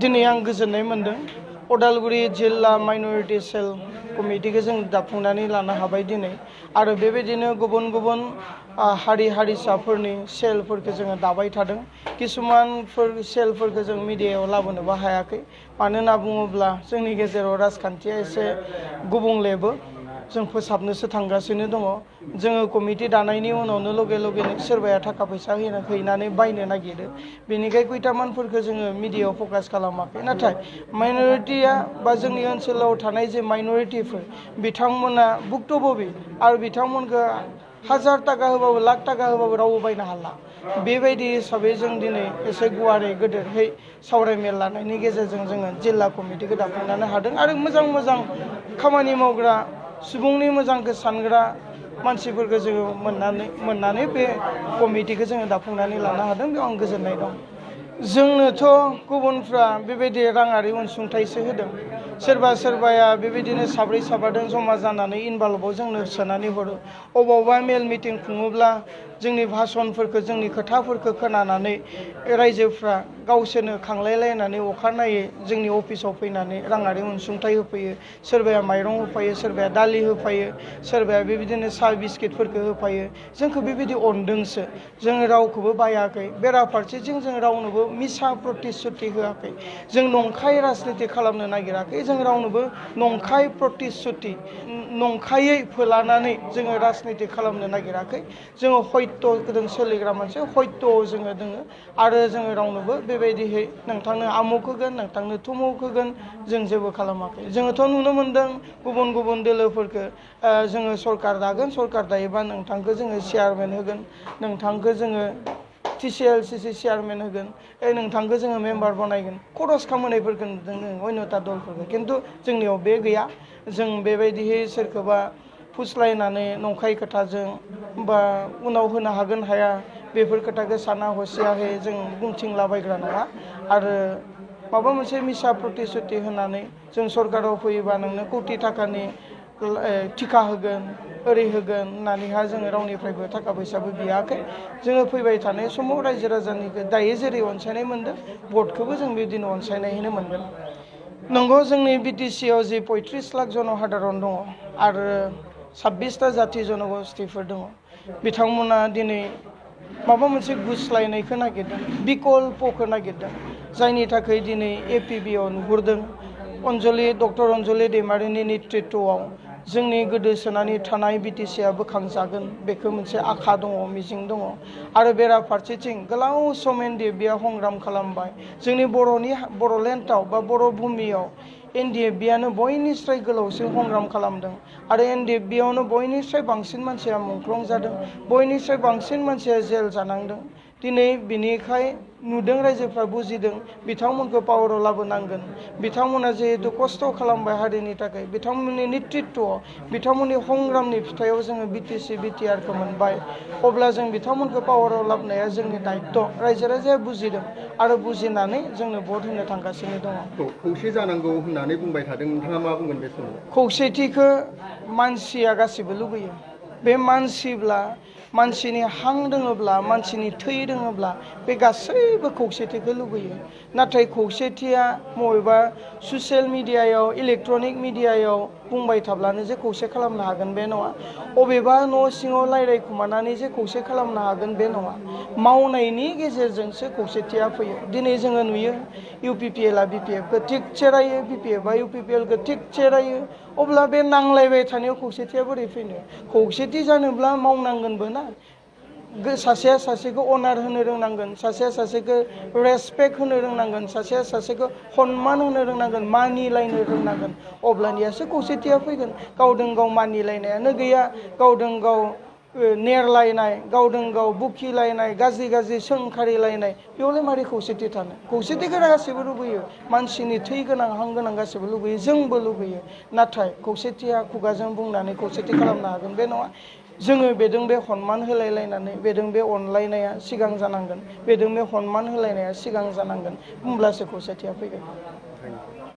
दिनै आं गोजोननाय मोनदों उदालगुरि जिल्ला माइनरिटि सेल कमिटिखौ जों दाफुंनानै लानो हाबाय दिनै आरो बेबायदिनो गुबुन गुबुन हारि हारिसाफोरनि सेलफोरखौ जोङो दाबाय थादों किसुमानफोर सेलफोरखौ जों मिडियायाव लाबोनोबो हायाखै मानो होनना बुङोब्ला जोंनि गेजेराव राजखान्थिया एसे गुबुंलेबो जों फोसाबनोसो थांगासिनो दङ जोङो कमिटि दानायनि उनावनो लगे लगेनो सोरबाया थाखा फैसा हैनानै बायनो नागिरो बेनिखाय खैथामानफोरखौ जोङो मिडियायाव फकास खालामाखै नाथाय माइनरिटिया बा जोंनि ओनसोलाव थानाय जे माइनरिटिफोर बिथांमोना भुक्तभोगि आरो बिथांमोनखौ हाजार थाखा होबाबो लाख थाखा होबाबो रावबो बायनो हाला बेबायदि हिसाबै जों दिनै एसे गुवारै गोदोरहै सावरायमेल लानायनि गेजेरजों जोङो जिल्ला कमिटिखौ दाफुंनो हादों आरो मोजां मोजां खामानि मावग्रा सुबुंनि मोजांखौ सानग्रा मानसिफोरखौ जोङो मोननानै बे कमिटिखौ जोङो दाफुंनानै लानो हादों बेयाव आं गोजोननाय दं जोंनोथ' गुबुनफ्रा बेबायदि राङारि अनसुंथाइसो होदों सोरबाया बेबायदिनो साब्रै साबाजों जमा जानानै इनभल्भआव जोंनो सोनानै हरो अबावबा मेल मिटिं खुङोब्ला जोंनि भाषणफोरखौ जोंनि खोथाफोरखौ खोनानानै रायजोफ्रा गावसोरनो खांलायलायनानै अखानायै जोंनि अफिसाव फैनानै राङारि अनसुंथाइ होफैयो सोरबाया माइरं होफैयो सोरबाया दालि होफैयो सोरबाया बेबायदिनो साहा बिस्किटफोरखौ होफैयो जोंखौ बेबायदि अनदोंसो जोङो रावखौबो बायाखै बेराफारसेथिं जों रावनोबो मिसा प्रतिश्रुति होआखै जों नंखाय राजनिति खालामनो नागिराखै जों रावनोबो नंखाय प्रतिश्रुति नंखायै फोलानानै जोङो राजनिति खालामनो नागिराखै जोङो हयत'जों सोलिग्रा मोनसे हयत'आव जोङो दोङो आरो जोङो रावनोबो बेबायदिहै नोंथांनो आमुक होगोन नोंथांनो थुमुक होगोन जों जेबो खालामाखै जोङोथ' नुनो मोनदों गुबुन गुबुन दोलोफोरखौ जोङो सरकार दागोन सरकार दायोबा नोंथांखौ जोङो चेयारमेन होगोन नोंथांखौ जोङो TCLCC चेयारमेन होगोन नोंथांखौ जोङो मेम्बार बनायगोन खरस खामानिफोरखौ नुदों जों अन्यथा दलफोरखौ खिन्थु जोंनियाव बे गैया जों बेबायदिहै सोरखौबा फुस्लायनानै नंखाय खोथाजों बा उनाव होनो हागोन हाया बेफोर खोथाखौ साना हसियाहै जों बुंथिंलाबायग्रा नङा आरो माबा मोनसे मिसा प्रतिश्रुति होनानै जों सरकाराव फैयोबा नोंनो कौटि थाखानि टिका होगोन ओरै होगोन होननानैहा जोङो रावनिफ्रायबो थाखा फैसाबो बियाखै जोङो फैबाय थानाय समाव रायजो राजानिखौ दायो जेरै अनसायनाय मोनदों भटखौबो जों बिदिनो अनसायनायैनो मोनगोन नंगौ जोंनि BTC आव जि 35 लाख जनहादारन दङ आरो 26टा जाति जनगोष्ठीफोर दङ बिथांमोना दिनै माबा मोनसे गुस्लायनायखौ नागिरदों बिकल्पखौ नागिरदों जायनि थाखाय दिनै APB आव नुहुरदों डक्टर अन्जलि दैमारिनि नेतृत्वआव जोंनि गोदोसोनानै थानाय BTC आ बोखांजागोन बेखौ मोनसे आखा दङ मिजिं दङ आरो बेराफारसेथिं गोलाव सम NDFB आ संग्राम खालामबाय जोंनि बर'लेण्डआव बा बर' भूमियाव NDFB आनो बयनिस्राय गोलावसिन संग्राम खालामदों आरो NDFB आवनो बयनिस्राय बांसिन मानसिया मुंख्लं जादों बयनिस्राय बांसिन मानसिया जेल जानांदों दिनै बिनिखाय नुदों रायजोफ्रा बुजिदों बिथांमोनखौ पावाराव लाबोनांगोन बिथांमोना जिहेतु खस्थ' खालामबाय हारिनि थाखाय बिथांमोननि नेतृत्वआव बिथांमोननि संग्रामनि फिथाइयाव जोङो BTC BTR खौ मोनबाय अब्ला जों बिथांमोनखौ पावाराव लाबोनाया जोंनि दायित्व रायजो राजाया बुजिदों आरो बुजिनानै जोंनो भट होनो थांगासिनो दङ खौसे जानांगौ होननानै बुंबाय थादों नोंथाङा मा बुंगोन बे समाव खौसेथिखौ मानसिया गासिबो लुबैयो बे मानसिब्ला मानसिनि हां दोङोब्ला मानसिनि थै दोङोब्ला बे गासैबो खौसेथिखौ लुबैयो नाथाय खौसेथिया बबेबा ससियेल मिडियायाव इलेक्ट्रनिक मिडियायाव बुंबाय थाब्लानो जे खौसे खालामनो हागोन बे नङा अबेबा न' सिङाव रायज्लायखुमानानै जे खौसे खालामनो हागोन बे नङा मावनायनि गेजेरजोंसो खौसेथिया फैयो दिनै जोङो नुयो UPPL आ BPF खौ थिग सेरायो BPF आ UPPL खौ थिग सेरायो अब्ला बे नांलायबाय थानायाव खौसेथिया बोरै फैनो खौसेथि जानोब्ला मावनांगोनबो ना सासेया सासेखौ अनार होनो रोंनांगोन सासेया सासेखौ रेसपेक्ट होनो रोंनांगोन सासेया सासेखौ सन्मान होनो रोंनांगोन मानिलायनो रोंनांगोन अब्लानियासो खौसेथिया फैगोन गावजों गाव मानिलायनायानो गैया गावजों गाव नेरलायनाय गावजों गाव बुखिलायनाय गाज्रि सोंखारिलायनाय बेयावलाय मारै खौसेथि थानो खौसेथिखौ गासैबो लुबैयो मानसिनि थै गोनां हां गोनां गासैबो लुबैयो जोंबो लुबैयो नाथाय खौसेथिया खुगाजों बुंनानै खौसेथि खालामनो हागोन बे नङा जोङो बेजों बे सन्मान होलायलायनानै बेजों बे अनलायनाया सिगां जानांगोन बेजों बे सन्मान होलायनाया सिगां जानांगोन होमब्लासो खौसेथिया फैगोन